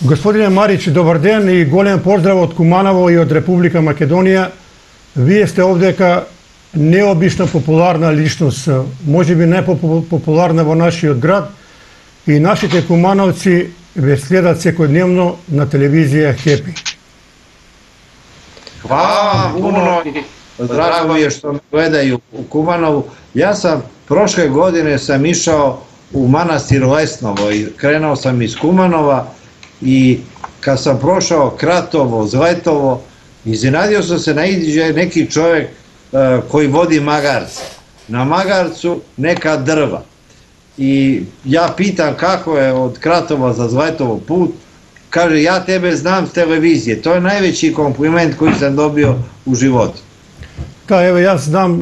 Gospodine Marić, dobar den i golem pozdrav od Kumanovo i od Republika Makedonija. Вие сте овдека необично популарна личност, може би најпопуларна во нашиот град и нашите кумановци ве следат секојдневно на телевизија Хепи. Hvala vam puno i drago mi je što me gledaju u Kumanovu. Ja sam prošle godine sam išao u manastir Lesnovo i krenuo sam iz Kumanova i kad sam prošao Kratovo, Zletovo, iznenadio sam se naiđe neki čovjek koji vodi magarce. Na magarcu neka drva. I ja pitam kako je od Kratova za Zletovo put. Kaže, ja tebe znam s televizije. To je najveći kompliment koji sam dobio u životu. Да, ево јас знам,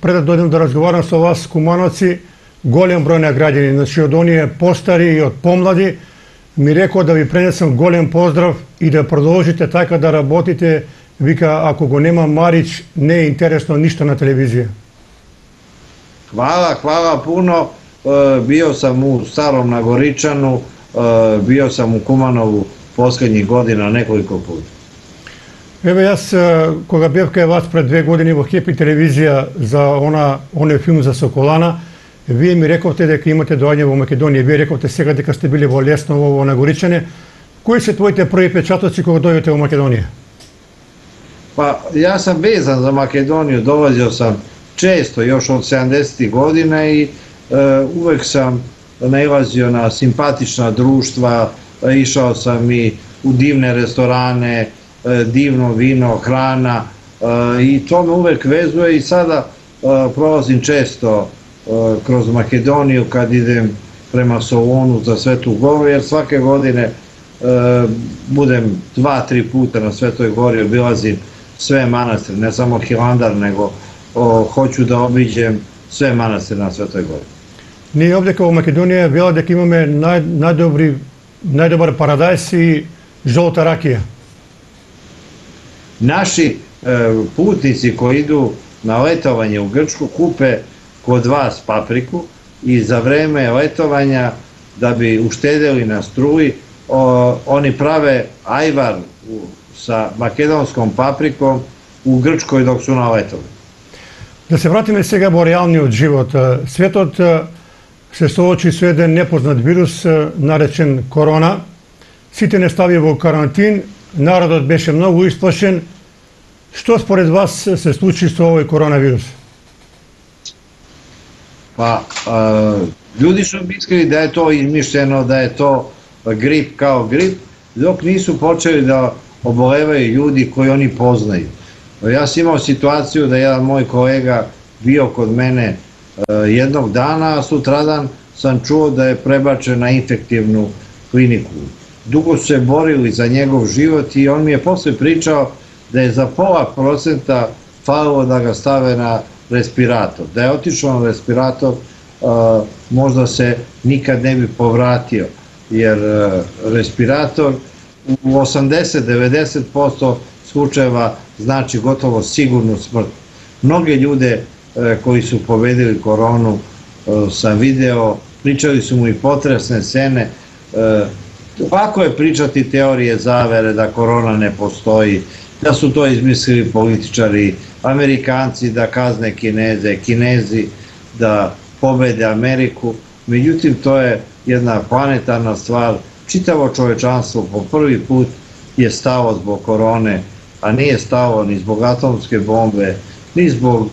пред да дојдем да разговарам со вас, кумановци, голем број на граѓани, значи од оние постари и од помлади, ми рекоа да ви пренесам голем поздрав и да продолжите така да работите. Вика, ако го нема Марич, не е интересно ништо на телевизија. Hvala puno. Bio sam u Starom Nagoričanu, bio sam u Kumanovu poslednjih godina nekoliko puta. Еве јас кога бев кај вас пред 2 години во Хепи телевизија за оној филм за Соколана, вие ми рековте дека имате доаѓање во Македонија. Вие рековте сега дека сте били во Лесново, во Нагоричане. Кои се твоите први печатоци кога дојдете во Македонија? Pa ja sam vezan za Makedoniju, dolazio sam često još od 70. godina i uvek sam nailazio na simpatična društva, išao sam i u divne restorane, divno vino, hrana i to me uvek vezuje i sada prolazim često kroz Makedoniju kad idem prema Solonu za Svetu Goru, jer svake godine budem 2-3 puta na Svetoj Gori, obilazim sve manastire, ne samo Hilandar, nego hoću da obiđem sve manastire na Svetoj Gori. Ние овдека во Македонија вела дека имаме најдобар парадајс и жолта ракија. Naši putnici koji idu na letovanje u Grčku kupe kod vas papriku i za vreme letovanja, da bi uštedeli na struji, oni prave ajvar sa makedonskom paprikom u Grčkoj dok su na letovanju. Да се вратиме сега во реалниот живот. Светот се соочи со еден непознат вирус наречен корона. Сите не стави во карантин, народот беше многу исплашен. Што според вас се случи со овој коронавирус? Pa, ljudi su mislili da je to izmišljeno, da je to grip kao grip, dok nisu počeli da obolevaju ljudi koji oni poznaju. Ja sam imao situaciju da jedan moj kolega bio kod mene jednog dana, a sutradan sam čuo da je prebačen na infektivnu kliniku. Dugo su se borili za njegov život i on mi je posle pričao da je za 0,5% falilo da ga stave na respirator. Da je otišao na respirator, možda se nikad ne bi povratio, jer respirator u 80-90% slučajeva znači gotovo sigurnu smrt. Mnoge ljude koji su pobedili koronu sam video, pričali su mu i potresne scene. Lako je pričati teorije zavere da korona ne postoji, da su to izmislili političari, Amerikanci da kazne Kineze, Kinezi da pobede Ameriku. Međutim, to je jedna planetarna stvar. Čitavo čovečanstvo po prvi put je stalo zbog korone, a nije stalo ni zbog atomske bombe, ni zbog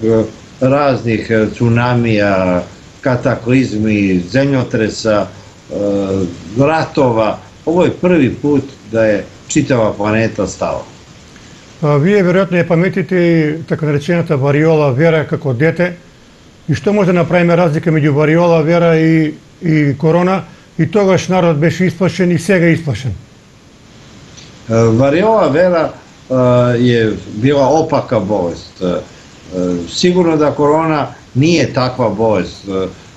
raznih tsunamija, kataklizmi, zemljotresa, ratova. Ovo je prvi put da je čitava planeta stala. Вие веројатно ја паметите и така наречената вариола вера како дете. И што може да направиме разлика меѓу вариола вера и корона? И тогаш народ беше исплашен и сега е исплашен. Variola vera je bila opaka bolest. Sigurno da korona nije takva bolest.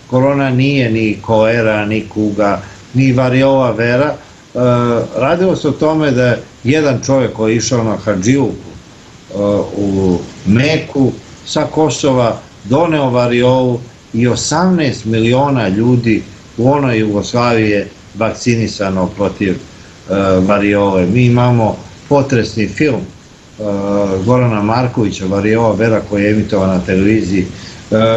Korona nije ni kolera, ni kuga, ni variola vera. Radilo se o tome da je jedan čovjek koji je išao na hadžiluku u Meku sa Kosova doneo variolu i 18 miliona ljudi u onoj Jugoslaviji je vakcinisano protiv variole. Mi imamo potresni film Gorana Markovića, Variola vera, koji je emitovan na televiziji,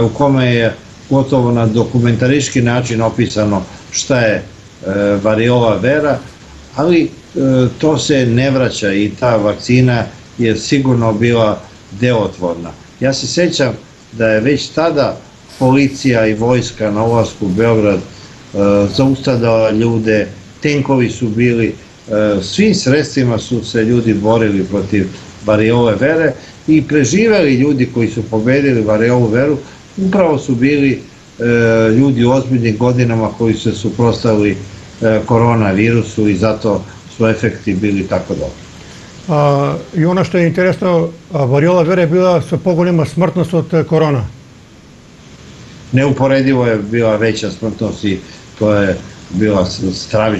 u kome je gotovo na dokumentaristički način opisano šta je variola vera, ali to se ne vraća i ta vakcina je sigurno bila delotvorna. Ja se sećam da je već tada policija i vojska na ulasku u Beograd zaustavljala ljude, tenkovi su bili, svim sredstvima su se ljudi borili protiv variole vere i preživeli ljudi koji su pobedili variolu veru, upravo su bili ljudi u ozbiljnim godinama koji su se suprotstavili koronavirusu i zato su efekti bili tako dobri. I ono što je interesno, variola vere je bila sa pogolima smrtnost od korona. Neuporedivo je bila veća smrtnost i to je bila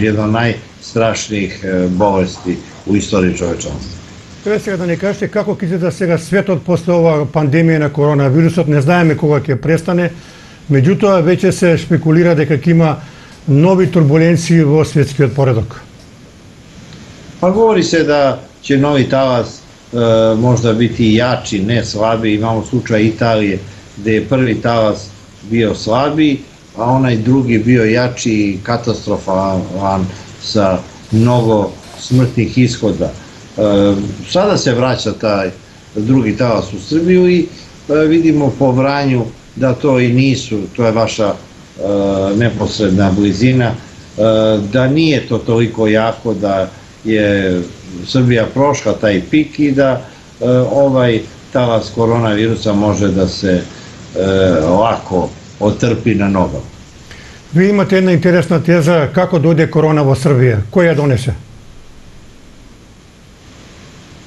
jedna od najstrašnijih bolesti u istoriji čovečanstva. Prije svega da ne kažete kako izgleda сега светот после ова пандемија на коронавирусот, не знаеме кога ќе престане, меѓутоа веќе се шпекулира дека ќе има нови турбуленции во светскиот поредок. Pa govori se da će novi talas možda biti jači, ne slabiji. Imamo slučaj Italije gde je prvi talas bio slabiji, a onaj drugi bio jači i katastrofalan sa mnogo smrtnih ishoda. Sada se vraća taj drugi talas u Srbiju i vidimo po Vranju da to i nisu, to je vaša neposredna blizina, da nije to toliko jako, da je Srbija prošla taj pik i da ovaj talas koronavirusa može da se lako otrpi na nogama. Vi imate една интересна теза како дојде корона во Србија. Кој ја донесе?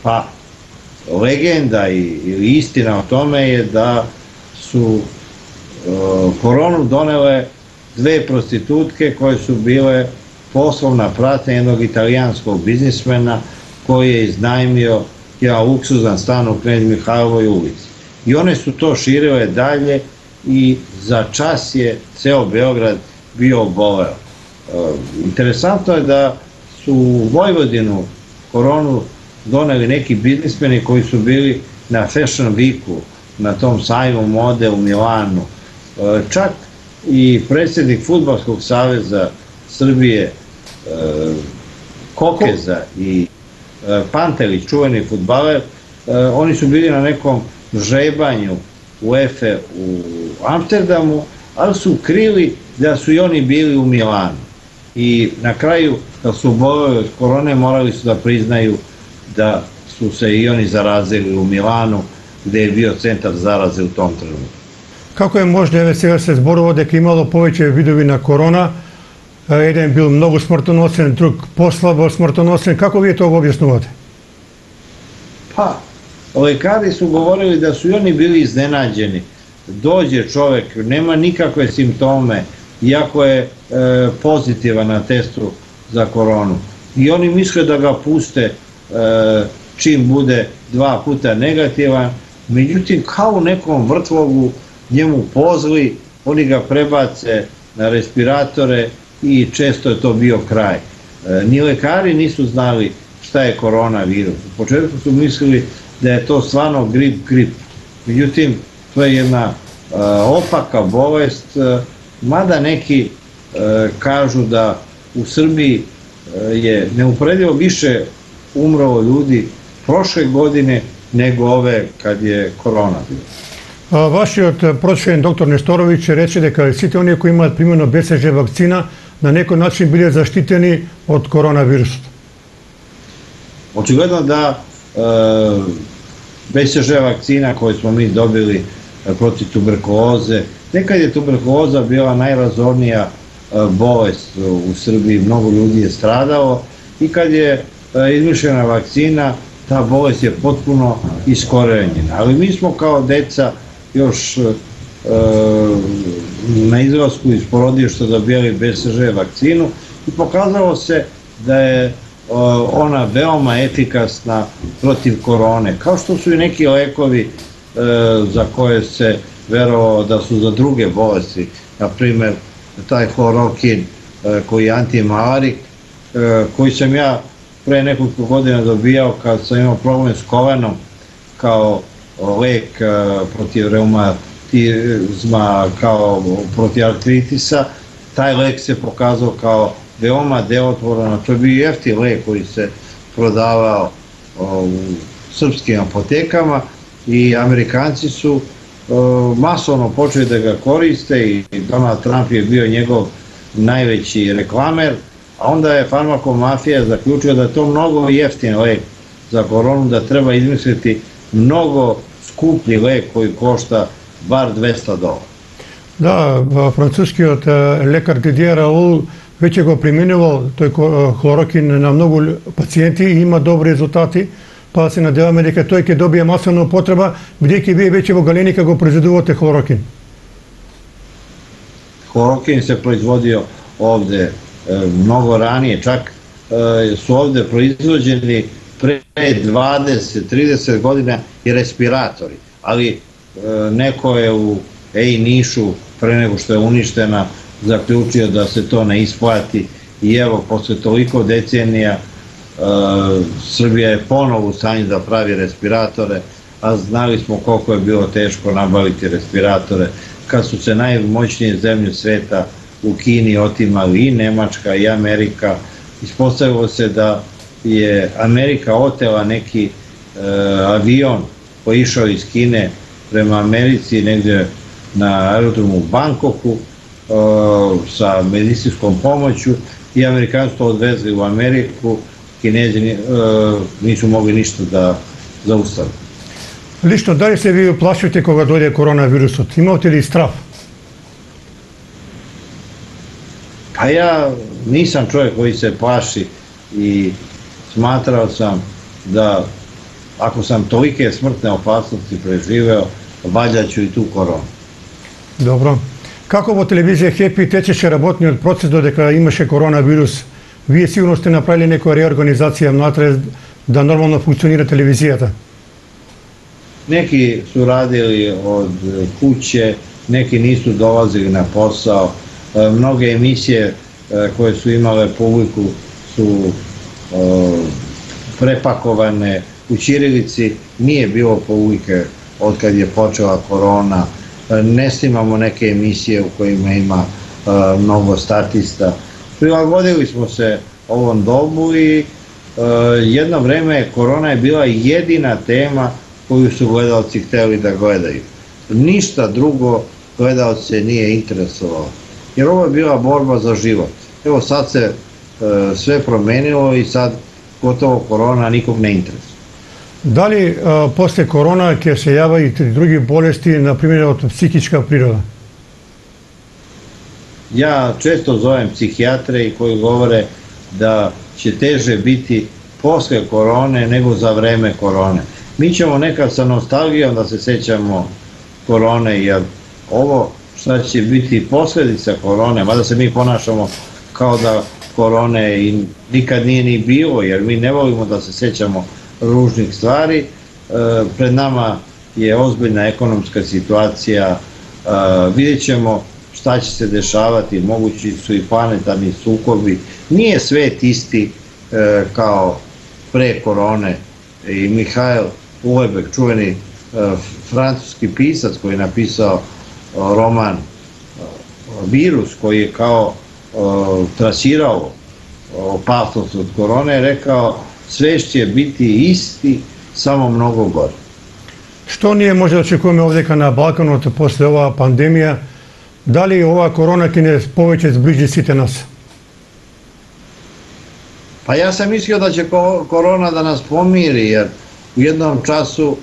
Pa, legenda ili istina o tome je da su koronu donele dve prostitutke koje su bile poslovna pratnja jednog italijanskog biznismena koji je iznajmio jedan luksuzan stan u Knez Mihajlovoj ulici. I one su to širile dalje i za čas je ceo Beograd bio oboleo. Interesantno je da su u Vojvodinu koronu doneli neki biznismeni koji su bili na Fashion Weeku, na tom sajmu mode u Milanu. Čak i predsjednik Fudbalskog saveza Srbije, Kokeza i Pantelić, čuveni fudbaler, oni su bili na nekom žrebanju UEFA u Amsterdamu, ali su krili da su i oni bili u Milanu. I na kraju, kad su oboleli od korone, morali su da priznaju da su se i oni zarazili u Milanu, gde je bio centar zaraze u tom trenutku. Како е можда, еве сега се зборува дека имало повеќе видови на корона, еден бил многу смртоносен, друг послабо смртоносен, како вие тоа го објаснувате? Pa, lekari su govorili da su i oni bili iznenađeni. Dođe čovek, nema nikakve simptome, iako je pozitivan na testu za koronu. I oni misle da ga puste čim bude 2 puta negativan, međutim kao u nekom vrtlogu njemu pozli, oni ga prebace na respiratore i često je to bio kraj. Ni lekari nisu znali šta je koronavirus. U početku su mislili da je to stvarno grip. Međutim, to je jedna opaka bolest, mada neki kažu da u Srbiji je neuporedivo više umrlo ljudi prošle godine nego ove kad je korona bila. Вашиот прочен доктор Несторовиќ рече дека сите оние кои имаат примерно БСЖ вакцина на некој начин биле заштитени од коронавирусот. Očigledno da BCG vakcina koju smo mi dobili protiv tuberkuloze, nekad je tuberkuloza bila najrazornija bolest u Srbiji, mnogo ljudi je stradalo i kad je izmišljena vakcina, ta bolest je potpuno iskorenjena. Ali mi smo kao deca još na izlasku iz porodilišta dobijali BCG vakcinu i pokazalo se da je ona veoma efikasna protiv korone, kao što su i neki lekovi za koje se verovalo da su za druge bolesti, na primer taj hlorokin koji je antimalarik, koji sam ja pre nekoliko godina dobijao kad sam imao problem s kolenom kao lek protiv reumatizma, kao protiv artritisa. Taj lek se pokazao kao veoma delotvoran, to je bio jeftin lek koji se prodavao u srpskim apotekama i Amerikanci su masovno počeli da ga koriste i Donald Trump je bio njegov najveći reklamer, a onda je farmakomafija zaključila da je to mnogo jeftin lek za koronu, da treba izmisliti mnogo skuplji lek koji košta bar $200. Da, francuski lekar Didier Raoult već je go primjenjivao, to je hlorokin na mnogo pacijenti i ima dobri rezultati, pa se nadevamo дека тој ќе добие масовна употреба, бидејќи вие веќе во Галеника го произведувате hlorokin. Hlorokin se proizvodio ovde mnogo ranije, čak su ovde proizvođeni pre 20-30 godina i respiratori, ali neko je u Nišu, pre nego što je uništena, zaključio da se to ne isplati i evo, posle toliko decenija Srbija je ponovo u stanju da pravi respiratore, a znali smo koliko je bilo teško nabaviti respiratore kad su se najmoćnije zemlje sveta u Kini otimali i Nemačka i Amerika. Ispostavilo se da je Amerika otela neki avion koji je išao iz Kine prema Americi negdje na aerodromu u Bankoku sa medicinskom pomoću i Amerikanci to odvezli u Ameriku. Kinezi nisu mogli ništa da zaustave. Лично, дали се ви плашите кога дојде коронавирусот? Имате ли страв? Pa ja nisam čovjek koji se plaši i smatrao sam da ako sam tolike smrtne opasnosti preživeo, valjda ću i tu koronu. Добро. Како во телевизија Хепи течеше работниот процес додека имаше коронавирус? Вие сигурно сте направили некоја реорганизација внатре да нормално функционира телевизијата? Neki su radili od kuće, neki nisu dolazili na posao, mnoge emisije koje su imale publiku su prepakovane u ćirilici, nije bilo publike od kad je počela korona, ne snimamo neke emisije u kojima ima mnogo statista. Prilagodili smo se ovom dobu i jedno vreme korona je bila jedina tema koju su gledalci hteli da gledaju. Ništa drugo gledalce nije interesovalo, jer ovo je bila borba za život. Evo sad se sve promenilo i sad gotovo korona nikog ne interesuje. Дали после корона ќе се јава и други болести, например од психичка природа? Ja često zovem psihijatre koji govore da će teže biti posle korone nego za vreme korone. Mi ćemo nekad sa nostalgijom da se sećamo korone, jer ovo šta će biti posljedica korone, mada se mi ponašamo kao da korone i nikad nije ni bilo, jer mi ne volimo da se sećamo ružnih stvari. Pred nama je ozbiljna ekonomska situacija, vidjet ćemo šta će se dešavati, mogući su i planetarni sukobi. Nije svet isti kao pre korone i Mihail Ulebek, čuveni francuski pisac koji je napisao roman Virus, koji je kao trasirao opasnost od korone, rekao sve će biti isti, samo mnogo gore. Што ние може да очекуваме овдека на Балканот после оваа пандемија? Дали оваа корона ќе не повеќе зближи сите нас? Pa ja sam mislio da će korona da nas pomiri, jer u jednom času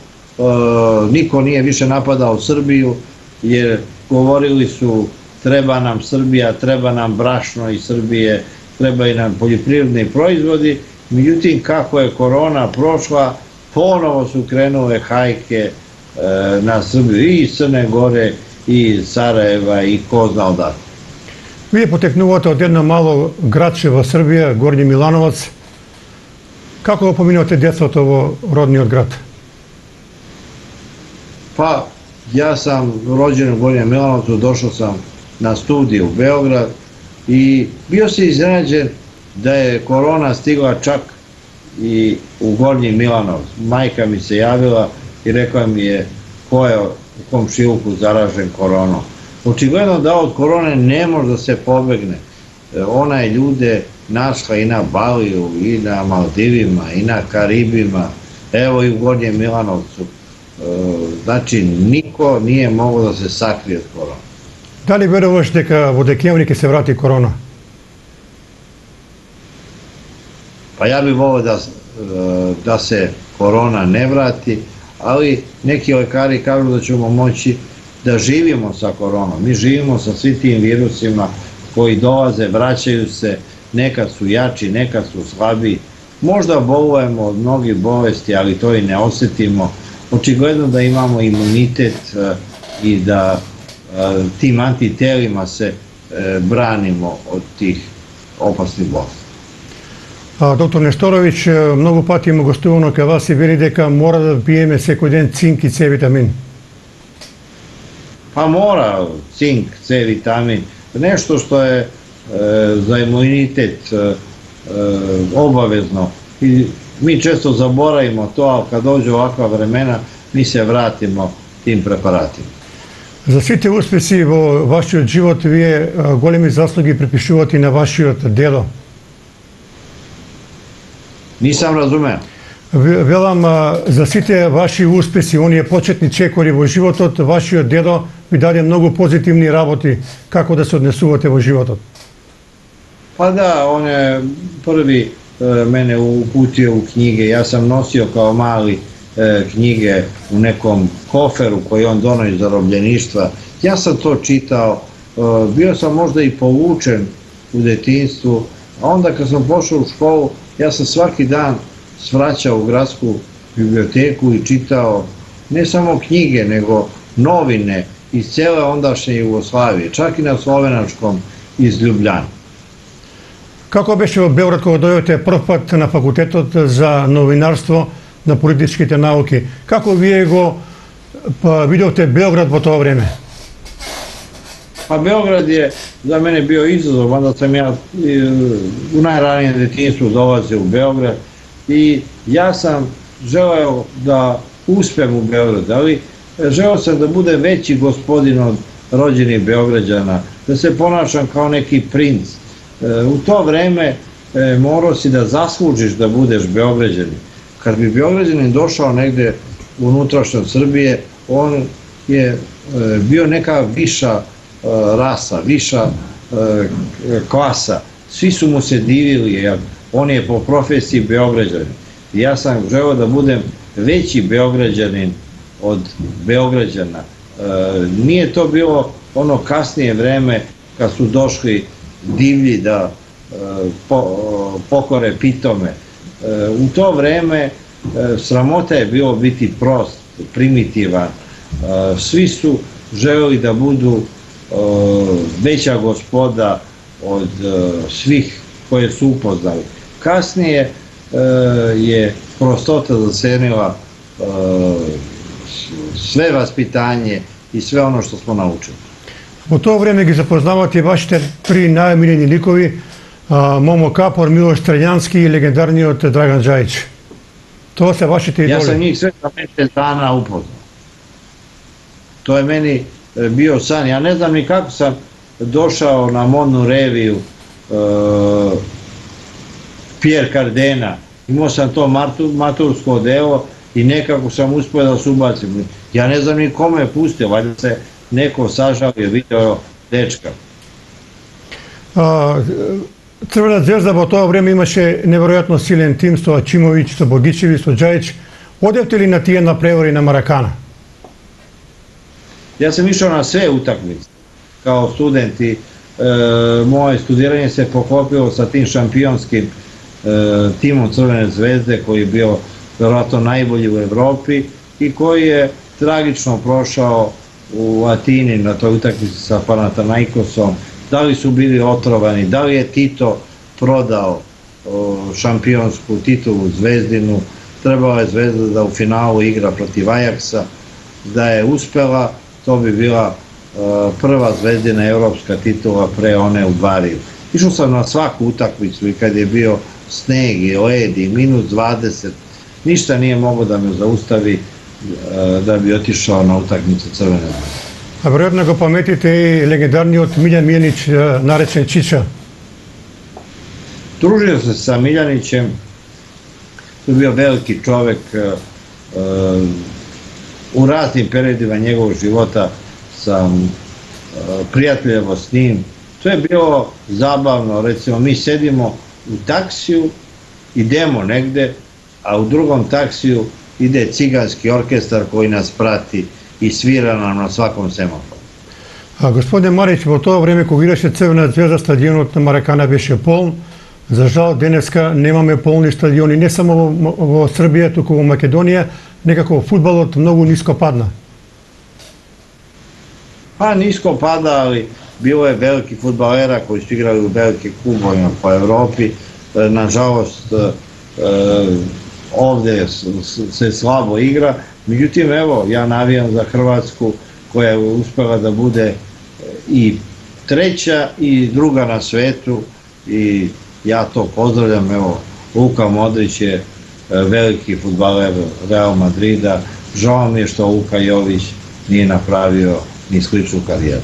niko nije više napadao Srbiju, jer govorili su treba nam Srbija, treba nam brašno iz Srbije, trebaju nam poljoprivredni proizvodi. Međutim, kako je korona prošla, ponovo su krenule hajke na Srbiju i iz Crne Gore, i iz Sarajeva, i ko zna odakle. Вие потекнувате од едно мало градче во Србија, Горњи Милановац. Како го поминувате детството во родниот град? Pa, ja sam rođen u Gornjem Milanovcu, došao sam na studiju u Beograd i bio se iznenađen da je korona stigla čak i u Gornji Milanov. Majka mi se javila i rekla mi je ko je u komšiluku zaražen koronom. Očigledno da od korone ne može da se pobegne. Ona je ljude našla i na Baliju, i na Maldivima, i na Karibima, evo i u Gornjem Milanovcu. Znači, niko nije mogao da se sakrije od korona. Da li veruješ дека во декември ќе се врати корона? Pa ja bih volio da se korona ne vrati, ali neki lekari kažu da ćemo moći da živimo sa koronom. Mi živimo sa svim tim virusima koji dolaze, vraćaju se, nekad su jači, nekad su slabiji. Možda bolujemo od mnogih bolesti, ali to i ne osetimo. Očigledno da imamo imunitet i da tim antitelima se branimo od tih opasnih bolesti. Доктор Нештороvić, многу пати има гостувано кај вас и вели дека мора да пиеме секој ден цинк и С витамин. Pa mora cink, C vitamin, nešto što je za imunitet obavezno. I mi često zaboravimo to, ali kad dođe ovakva vremena, mi se vratimo tim preparatima. За сите успеси во вашиот живот, вие големи заслуги припишувате на вашиот дело. Nisam razumeo. Велам, за сите ваши успеси, оние почетни чекори во животот, вашиот дедо ви даде многу позитивни работи како да се однесувате во животот. Pa da, on je prvi mene uputio u knjige. Ja sam nosio kao mali knjige u nekom koferu koji on donao iz zarobljeništva. Ja sam to čitao, bio sam možda i povučen u detinjstvu, a onda kad sam pošao u školu, ja sam svaki dan svraćao u gradsku biblioteku i čitao ne samo knjige, nego novine iz cele ondašnje Jugoslavije, čak i na slovenačkom iz Ljubljane. Како беше во Белград кога дојдовте прв пат на факултетот за новинарство на политичките науки? Како вие го видовте Белград во тоа време? Pa Beograd je za mene bio izazov, onda sam ja u najranijem detinjstvu dolazio u Beograd i ja sam želeo da uspem u Beogradu, ali želeo sam da budem veći gospodin od rođenih Beograđana, da se ponašam kao neki princ. U to vreme morao si da zaslužiš da budeš Beograđanin. Kad bi Beograđanin došao negde u unutrašnjost Srbije, on je bio neka viša rasa, viša klasa. Svi su mu se divili, jer on je po profesiji Beograđanin. Ja sam želeo da budem veći Beograđanin od Beograđana. Nije to bilo ono kasnije vreme kad su došli divlji da pokore pitome. U to vreme sramota je bilo biti prost, primitivan. Svi su želeli da budu veća gospoda od svih koje su upoznali. Kasnije je prostota zasenila sve vaspitanje i sve ono što smo naučili. Во тоа време ги запознавате вашите три најомилени ликови, Момо Капор, Милош Стрелјански и легендарниот Драган Джајич. Тоа се вашите идоли. Ja sam njih sve za mesec dana upoznao. To je meni bio san. Ja ne znam ni kako sam došao na modnu reviju Pierre Cardena. Imao sam to matursko odelo i nekako sam uspio da se ubacim. Ja ne znam ni kome je pustio, valjda se neko sažalio, video dečka. Црвена звезда во тоа време имаше неверојатно силен тим со Ачимовиќ, со Богичеви, со Джајич. Одевте ли на тие напревари на Маракана? Ja sam išao na sve utakmice kao student i moje studiranje se poklopilo sa tim šampionskim timom Crvene zvezde koji je bio verovatno najbolji u Evropi i koji je tragično prošao u Atini na toj utakmici sa Panathinaikosom. Da li su bili otrovani, da li je Tito prodao šampionsku titulu Zvezdinu, trebala je Zvezda da u finalu igra protiv Ajaksa, da je uspela, to bi bila prva Zvezdina evropska titula pre one u Bariju. Išao sam na svaku utakmicu i kad je bio sneg i led i -20, ništa nije moglo da me zaustavi da bi otišao na utakmicu Crvene Zvezde. A vjerojatno ga pametite i legendarni Miljan Mijenić, narečen Čiča. Družio se sa Miljanićem, to je bio veliki čovek, u raznim periodima njegovog života sam prijateljevo s njim. To je bilo zabavno, recimo mi sedimo u taksiju, idemo negde, a u drugom taksiju ide ciganski orkestar koji nas prati i svira nam na svakom semaforu. A gospodine Marić, во тоа време кога играше Црвена звезда, стадионот на Маракана беше полн. За жал, денеска немаме полни стадиони, не само во Србија, туку во Македонија, некако фудбалот многу ниско падна. Pa nisko pada, ali bilo je veliki fudbalera koji su igrali u velikim klubovima po Evropi. Nažalost, ovde se slabo igra. Međutim, evo, ja navijam za Hrvatsku koja je uspela da bude i treća i druga na svetu i ja to pozdravljam. Evo, Luka Modrić je veliki fudbaler Real Madrida. Žao mi je što Luka Jović nije napravio ni sličnu karijeru.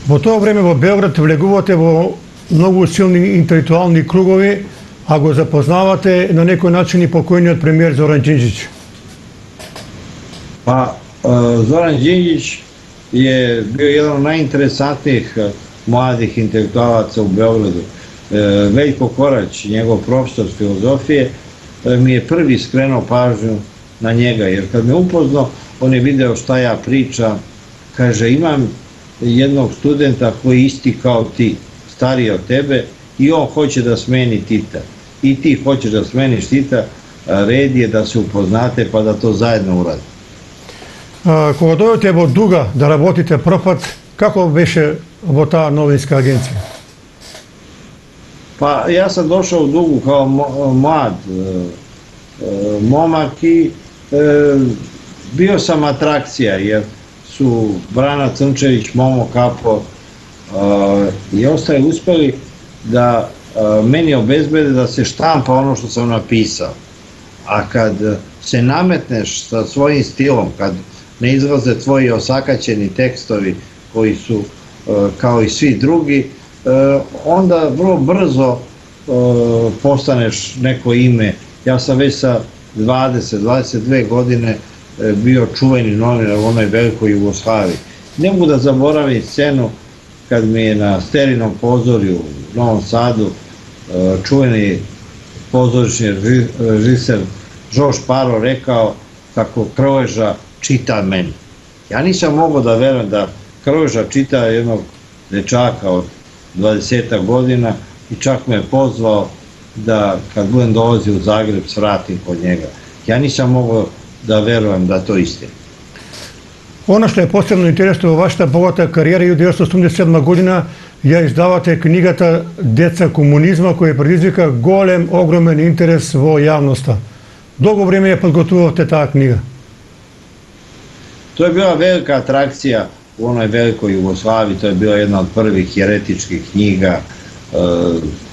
Во тоа време во Белград влегувате во многу силни интелектуални кругови, а го запознавате на некој начин и покојниот премиер Зоран Џинџиć. Pa, Zoran Đinđić je bio jedan od najinteresantnijih mladih intelektualaca u Beogradu. Veljko Korać, njegov profesor filozofije, mi je prvi skrenuo pažnju na njega, jer kad me upoznao, on je video šta ja pričam, kaže, imam jednog studenta koji je isti kao ti, stariji od tebe, i on hoće da smeni Tita. I ti hoćeš da smeniš Tita, red je da se upoznate pa da to zajedno uradite. Кога дојдете во Дуга да работите прв пат, како беше во таа новинска агенција? Pa ja sam došao u Dugu kao mlad momak i bio sam atrakcija jer su Brana Crnčević, Momo Kapo i ostali uspeli da meni obezbede da se štampa ono što sam napisao. A kad se nametneš sa svojim stilom, kad ne izlaze tvoji osakaćeni tekstovi koji su kao i svi drugi, onda vrlo brzo postaneš neko ime. Ja sam već sa 20-22 godine bio čuveni novinar u onoj velikoj Jugoslaviji. Ne mogu da zaboravim scenu kad mi je na Sterinom pozorju u Novom Sadu čuveni pozorišni režiser Žož Paro rekao kako Krleža čita meni. Ja nisam mogao da verujem da Krleža čita jednog dečaka od 20 godina i čak me je pozvao da kad budem dolazio u Zagreb svratim kod njega. Ja nisam mogao da verujem da to istina. Ono što je posebno interesno во вашата богата кариера, 1987 година ја издавате книгата Деца комунизма, која предизвика голем, огромен интерес во јавноста. Долго време ја подготвувавте таа книга. To je bila velika atrakcija u onoj velikoj Jugoslaviji, to je bila jedna od prvih jeretičkih knjiga.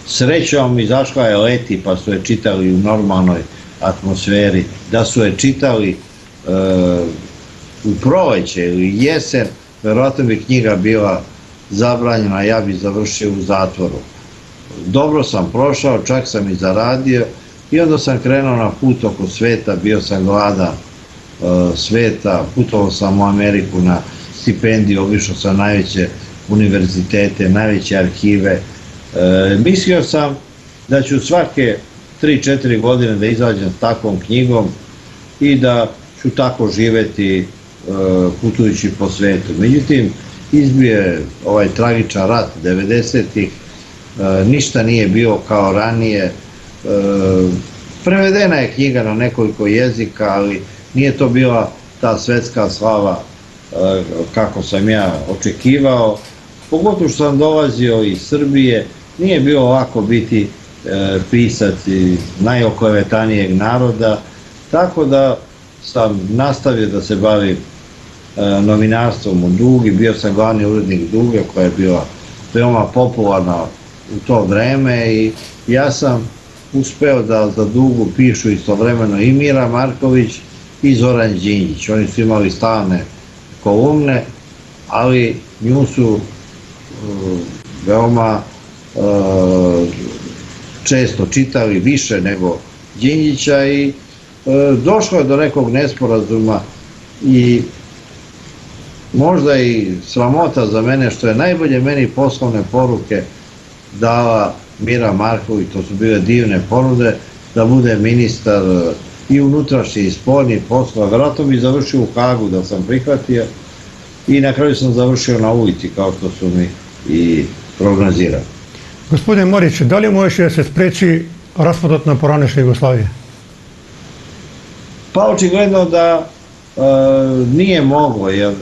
Srećom izašla je leti pa su je čitali u normalnoj atmosferi. Da su je čitali u proleće ili jesen, verovatno bi knjiga bila zabranjena, ja bi završio u zatvoru. Dobro sam prošao, čak sam i zaradio i onda sam krenuo na put oko sveta, bio sam gladan sveta, putovao sam u Ameriku na stipendiju, obišao sam najveće univerzitete, najveće arhive. Mislio sam da ću svake 3-4 godine da izađem s takvom knjigom i da ću tako živeti putujući po svetu. Međutim, izbije ovaj tragičan rat 90-ih, ništa nije bilo kao ranije. Prevedena je knjiga na nekoliko jezika, ali nije to bila ta svetska slava kako sam ja očekivao. Pogotovo što sam dolazio iz Srbije, nije bilo lako biti pisac iz najoklevetanijeg naroda, tako da sam nastavio da se bavim novinarstvom u Dugi, bio sam glavni urednik Duge koja je bila veoma popularna u to vreme i ja sam uspeo da za Dugu pišu istovremeno i Mira Marković i Zoran Đinđić. Oni su imali stalne kolumne, ali nju su veoma često čitali, više nego Đinđića, i došlo je do nekog nesporazuma i možda i sramota za mene što je najbolje meni poslovne poruke dala Mira Marković. To su bile divne ponude da bude ministar i unutrašnji i spoljni poslova. Vjerojatno bi završio u Hagu da sam prihvatio i na kraju sam završio na ulici kao što su mi i prognozirali. Gospodine Morić, da li može da se spreči raspad na poranične Jugoslavije? Pa očigledno da nije moglo, jer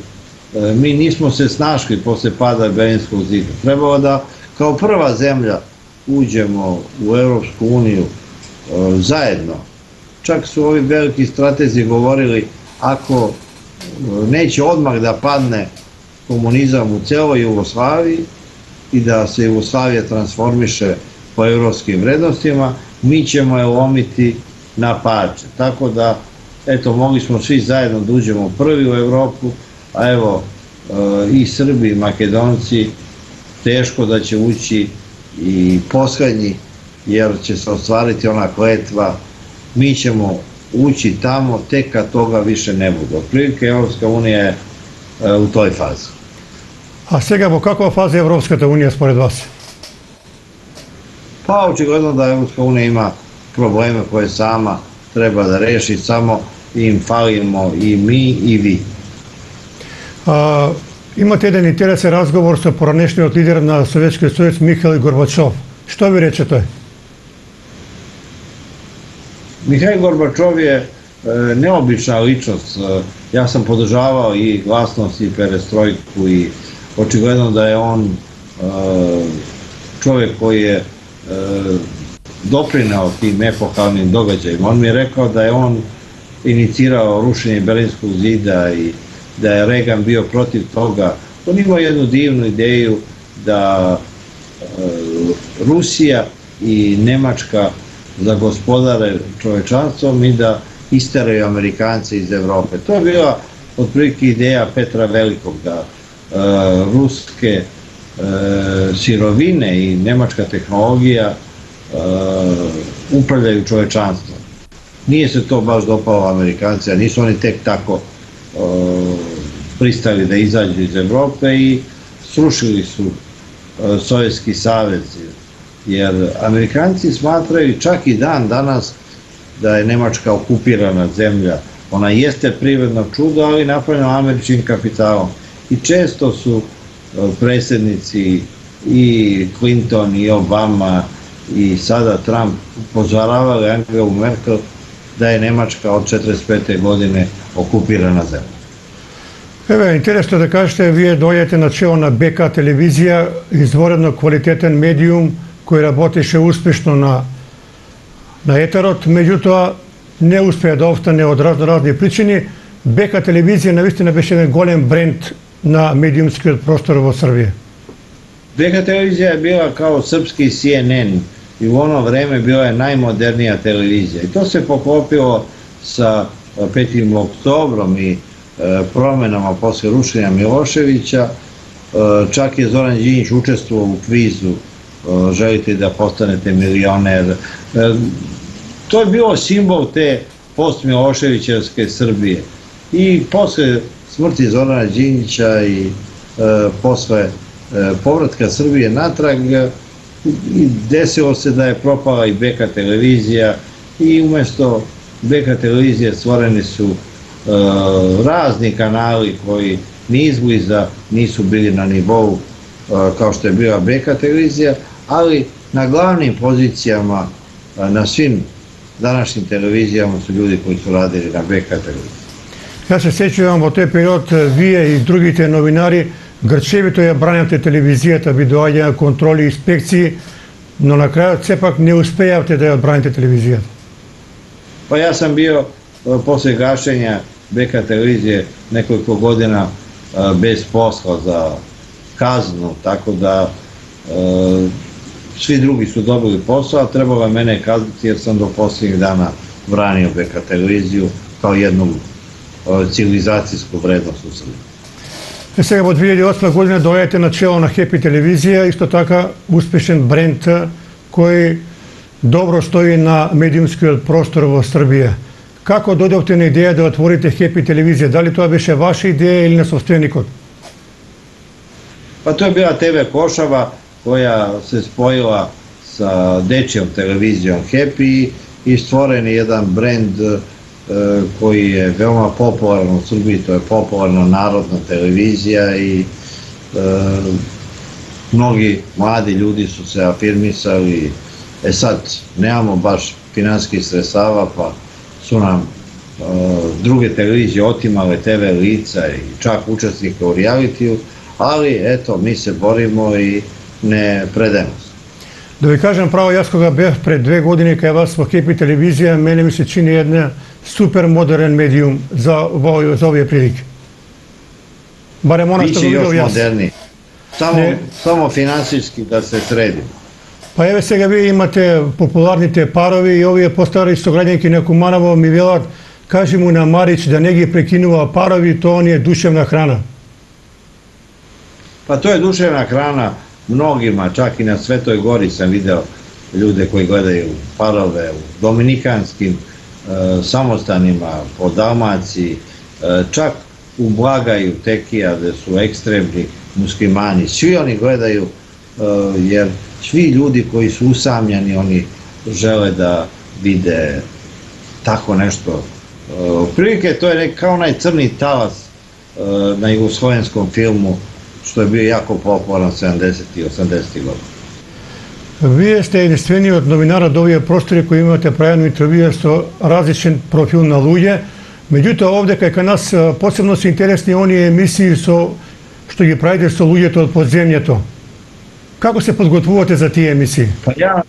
mi nismo se snašli posle pada Berlinskog zida. Trebalo da kao prva zemlja uđemo u Evropsku uniju zajedno. Čak su ovi veliki stratezi govorili, ako neće odmah da padne komunizam u celoj Jugoslaviji i da se Jugoslavija transformiše po evropskim vrednostima, mi ćemo je lomiti na parče. Tako da, eto, mogli smo svi zajedno da uđemo prvi u Evropu, a evo i Srbi i Makedonci teško da će ući i poslednji, jer će se ostvariti ona kletva, mi ćemo ući tamo tek kad toga više ne bude. Otprilike Evropska unija je u toj fazi. A сега во каква фаза е Европската унија според вас? Pa očigledno da Evropska unija ima probleme koje sama treba da reši, samo im falimo i mi i vi. Имате еден интересен разговор со поранешниот лидер на Советскиот сојуз Михаил Горбачов. Што ви рече тој? Mihajl Gorbačov je neobična ličnost. Ja sam podržavao i glasnost i perestrojku i očigledno da je on čovjek koji je doprineo tim epohalnim događajima. On mi je rekao da je on inicirao rušenje Berlinskog zida i da je Reagan bio protiv toga. On imao jednu divnu ideju da Rusija i Nemačka zagospodare čovečanstvom i da isteraju Amerikance iz Evrope. To je bila otprilike ideja Petra Velikog, da ruske sirovine i nemačka tehnologija upravljaju čovečanstvom. Nije se to baš dopalo Amerikance, a nisu oni tek tako pristali da izađu iz Evrope i srušili su Sovjetski savez, jer Amerikanci smatraju čak i dan danas da je Nemačka okupirana zemlja. Ona jeste privredno čudo, ali napravljena američkim kapitalom. I često su predsjednici i Clinton i Obama i sada Trump upozoravali Angelu Merkel da je Nemačka od 1945. godine okupirana zemlja. Evo, интересно да кажете, вие дојдете на чело на БК телевизија, изворедно квалитетен медиум кој работеше успешно на етерот, меѓутоа не успеа да остане од разни причини. БК телевизија навистина беше еден голем бренд на медиумскиот простор во Србија. BK televizija je bila kao srpski CNN i u ono vreme bila je najmodernija televizija. I to se poklopilo sa 5. oktobrom i promenama posle rušenja Miloševića. Čak je Zoran Đinđić učestvovao u kvizu Želite da postanete milioner. To je bilo simbol te post-Miloševićevske Srbije. I posle smrti Zorana Đinđića i posle povratka Srbije natrag desilo se da je propala i BK televizija i umesto BK televizije stvoreni su razni kanali koji ni izbliza nisu bili na nivou kao što je bila BK televizija, ali na glavnim pozicijama na svim današnjim televizijama su ljudi koji su radili na BK televiziji. Јас се сеќавам во тој период вие и другите новинари грчевито ја брањате телевизијата, ви доаѓаја контроли и инспекции, но на крајот сепак не успеавте да ја одбраните телевизијата. Pa ja sam bio posle gašenja BK televizije nekoliko godina bez posla za kaznu, tako da svi drugi su dobili posao, a trebalo je mene kazniti jer sam do posljednjih dana branio BK televiziju kao jednu civilizacijsku vrednost u Srbiji. Сега во 2008 година доаѓате на чело на Happy телевизија, исто така успешен бренд кој добро стои на медиумскиот простор во Србија. Како дојдовте на идеја да отворите Happy телевизија? Дали тоа беше ваша идеја или на собственикот? Pa to je bila TV Košava koja se spojila sa dečjom televizijom Happy i stvoren je jedan brend koji je veoma popularan u Srbiji, to je popularna narodna televizija i mnogi mladi ljudi su se afirmisali. Sad, nemamo baš finansijskih sredstava, pa su nam druge televizije otimale TV lica i čak učesnike u realitiju, ali eto, mi se borimo i ne predajemo se. Да ви кажам право, јас кога бев пред 2 години кај вас во Happy телевизија, мене ми се чини една супер модерен медиум за овие прилики. Барем она што го Biće видов još јас. moderniji. Samo finansijski da se sredimo. Па еве сега вие имате популарните парови и овие постари сограѓанки на Куманово ми велат, кажи му на Марич да не ги прекинува парови, тоа не е душевна храна. Pa to je duševna hrana mnogima, čak i na Svetoj Gori sam video ljude koji gledaju parove u dominikanskim samostanima po Dalmaciji, čak u Blagaju, Tekija, gde su ekstremni muslimani. Svi oni gledaju jer svi ljudi koji su usamljeni, oni žele da vide tako nešto. Prilike to je kao onaj crni talas na jugoslovenskom filmu, što je bio jako popularan 70. i 80. godina. Вие сте единствениот новинар од овие простори кои имате правено интервјуа со различен профил на луѓе. Меѓутоа овде кај нас посебно се интересни оние емисии што ги правите со луѓето од подземјето. Како се подготвувате за тие емисии? Pa ja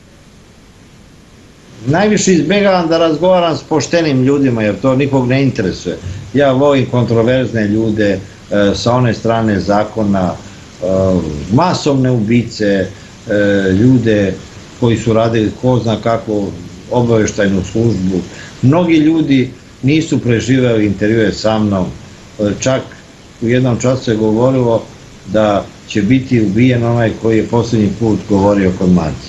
najviše izbjegavam da razgovaram s poštenim ljudima jer to nikog ne interesuje. Ja volim kontroverzne ljude sa one strane zakona, masovne ubice, ljude koji su radili ko zna kako obaveštajnu službu. Mnogi ljudi nisu preživeli intervjue sa mnom, čak u jednom času se govorilo da će biti ubijen onaj koji je posljednji put govorio kod Marca.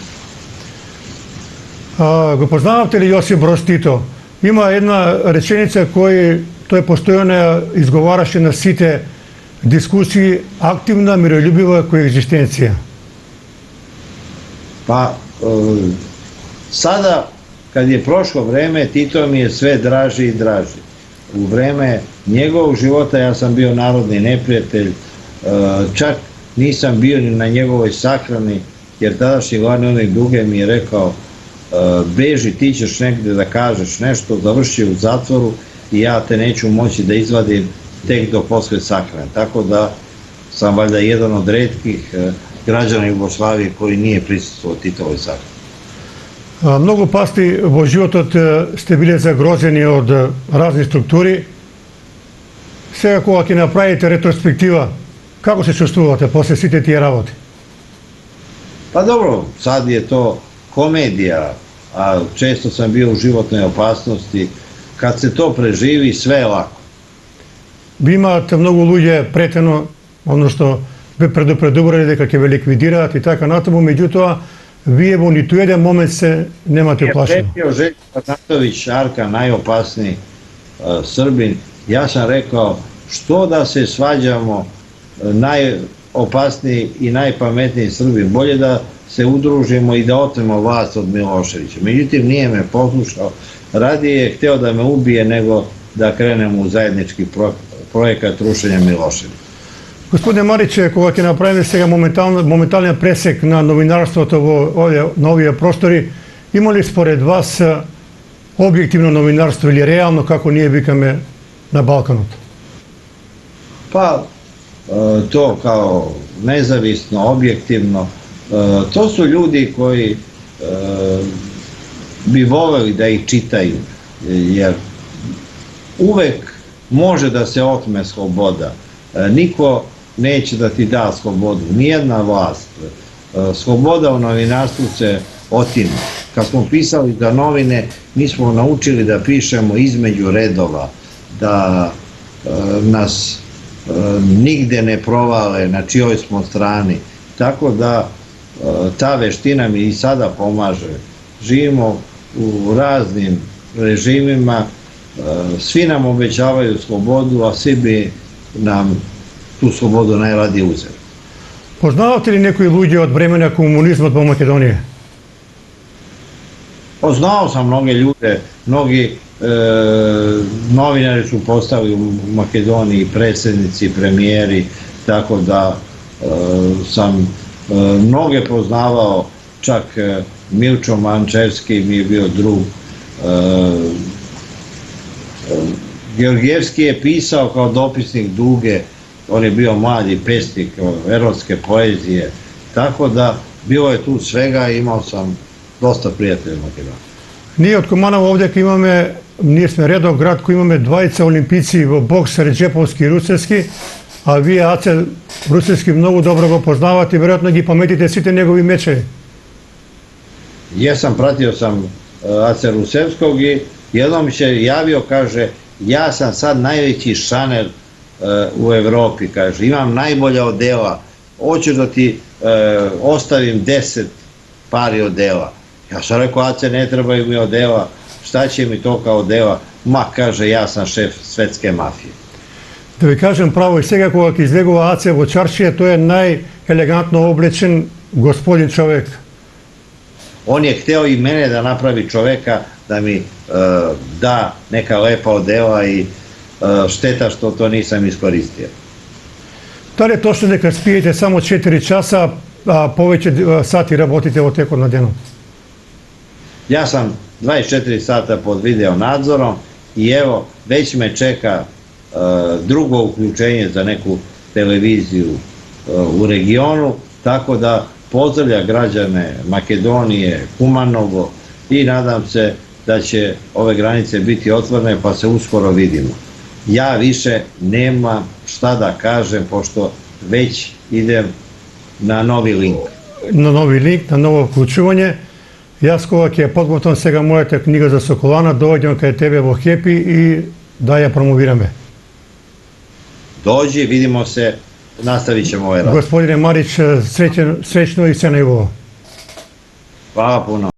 Го познавате ли Јосип Броз Тито? Има една реченица кој тој постојано изговараше на сите дискусии, активна, мирољубива коегзистенција. Pa sada kad je prošlo vreme, Tito mi je sve draži i draži. U vreme njegovog života ja sam bio narodni neprijatelj, čak nisam bio ni na njegovoj sahrani, jer tadašnji glavni urednik Duge mi je rekao beži, ti ćeš negde da kažeš nešto, završi u zatvoru i ja te neću moći da izvadim tek do posle sahrane. Tako da sam valjda jedan od retkih građana Jugoslavije koji nije prisustvovao Titovoj sahrani. Многу пасти во животот сте биле загрозени од разни структури. Сега кога ќе направите ретроспектива, како се чувствувате после сите тие работи? Pa dobro, sad je to komedija, a često sam bio u životnoj opasnosti. Kad se to preživi, sve je lako. Ви имаат многу луѓе претено, односно ве предупредувале дека ќе ве ликвидираат и така натаму, меѓутоа вие во ниту еден момент се немате Je плашено. pretio Željko Arnautović, Arka, najopasniji Srbin. Ja sam rekao, što da se svađamo, najopasniji i najpametniji Srbin, bolje da se udružimo i da otmemo vlast od Miloševića. Međutim, nije me poslušao, radije je hteo da me ubije nego da krenemo u zajednički projekat rušenja Miloševića. Господине Мариче, кога ќе направиме сега моментален пресек на новинарството на овие простори, има ли според вас објективно новинарство или реално, како ние викаме на Балканот? Pa to kao nezavisno, objektivno, to su ljudi koji bi voleli da ih čitaju, jer uvek može da se otme sloboda. Niko neće da ti da slobodu, nijedna vlast. sloboda u novinarstvu se otima. Kad smo pisali za novine, mi smo naučili da pišemo između redova, da nas nigde ne provale na čijoj smo strani. Tako da ta veština mi i sada pomaže. Živimo u raznim režimima, svi nam obećavaju slobodu, a svi bi nam tu slobodu najradije uzeli. Poznavate li neki ljudi od vremena komunizma do Makedonije? Znao sam mnoge ljude, mnogi novinari su postali u Makedoniji, predsjednici, premijeri, tako da sam mnoge poznavao, čak Milčo Mančevski mi je bio drug. Georgijevski je pisao kao dopisnik Duge, on je bio mladi pesnik erotske poezije, tako da bilo je tu svega i imao sam dosta prijatelja u Makedoniji. Ние од Куманово овде имаме, ние сме редов град кој имаме двајца олимпици во бокс, Реджеповски и Руселски, а вие Аце Руселски многу добро го познавате и веројатно ги паметите сите негови мечеви. Jesam, pratio sam Ace Rusevskog i jednom mi se javio, kaže, ja sam sad najveći šaner u Evropi, kaže, imam najbolja odela, hoćeš da ti ostavim 10 pari odela. Ja sam rekao, Ace, ne trebaju mi odela, šta će mi to kao odela? Ma, kaže, ja sam šef svetske mafije. Да ви кажем право, и сега кога ќе излегува Аце во чаршија, тој е најелегантно облечен господин човек. On je hteo i mene da napravi čoveka, da mi da neka lepa odela i šteta što to nisam iskoristio. Дали е точно дека спиете само 4 часа, а повеќе сати работите во текот на денот? Ja sam 24 sata pod video nadzorom i evo, već me čeka drugo uključenje za neku televiziju u regionu, tako da pozdravlja građane Makedonije, Kumanovo i nadam se da će ove granice biti otvorene pa se uskoro vidimo. Ja više nemam šta da kažem pošto već idem na novi link. На нови линк, на ново вклучување. Јас кога ќе подготвам сега мојата книга за Соколана, доаѓам кај тебе во Хепи и да ја промовираме. Dođi, vidimo se, nastavit ćemo ovaj rad. Господине Марич, среќно и се најубаво. Hvala puno.